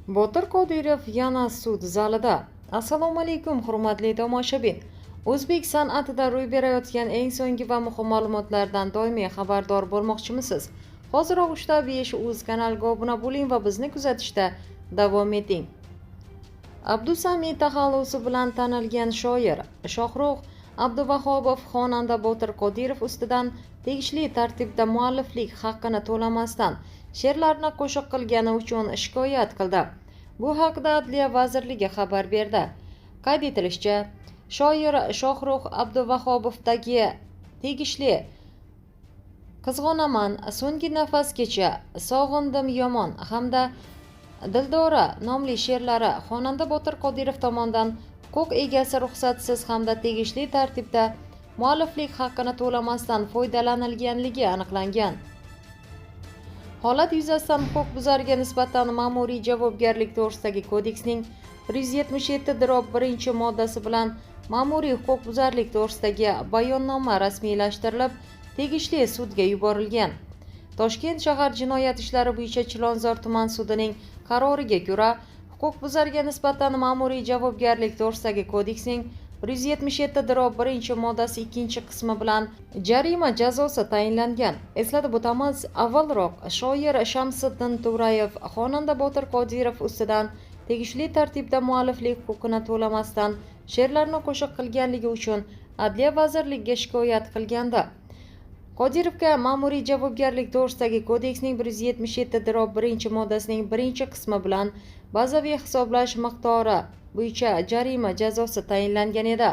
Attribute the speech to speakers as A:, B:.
A: Botir Qodirov yana sud zalida. Assalomu alaykum hurmatli tomoshabin. O'zbek san'atida ro'y berayotgan eng so'nggi va muhim ma'lumotlardan doimiy xabardor bo'lmoqchimisiz? Hoziroq UshTab5 kanaliga obuna bo'ling va bizni kuzatishda davom eting. Abdusami taxallusi bilan tanilgan shoir Shohrux Abduvahobov xonanda Botir Qodirov ustidan tegishli tartibda mualliflik haqqini to'lamasdan she'rlarni qo'shiq qilgani uchun shikoyat qildi. Bu haqda Adliya vazirligi xabar berdi. Qayd etilishicha, shoir Shohrux Abduvahobovdagi tegishli Qizg'onaman, so'nggi nafasgacha, Sog'indim yomon hamda Dildora nomli she'rlari xonanda Botir Qodirov tomonidan huquq egasi ruxsatsiz hamda tegishli tartibda mualliflik haqqini to'lamasdan foydalanilganligi aniqlangan. Holat yuzasidan huquqbuzarga nisbatan ma'muriy javobgarlik to'g'risidagi kodeksning 177-1 moddasi bilan ma'muriy huquqbuzarlik to'g'risidagi bayonnoma rasmiylashtirilib, tegishli sudga yuborilgan. Toshkent shahar jinoyat ishlari bo'yicha Chilonzor tuman sudining qaroriga ko'ra, huquqbuzarga nisbatan ma'muriy javobgarlik to'g'risidagi kodeksning 177-1 moddasi 2-qismi bilan jarima jazosi tayinlangan. Eslatib o'tamiz, avvalroq shoir Shamsiddin To'rayev xonanda Botir Qodirov ustidan tegishli tartibda mualliflik huquqini to'lamasdan she'rlarni qo'shiq qilganligi uchun Adliya vazirligiga shikoyat qilgandi. Qodirovga ma'muriy javobgarlik to'g'risidagi kodeksning 177-1 moddasining 1-qismi bilan bazaviy hisoblash miqdori bo'yicha jarima jazosi tayinlangan edi.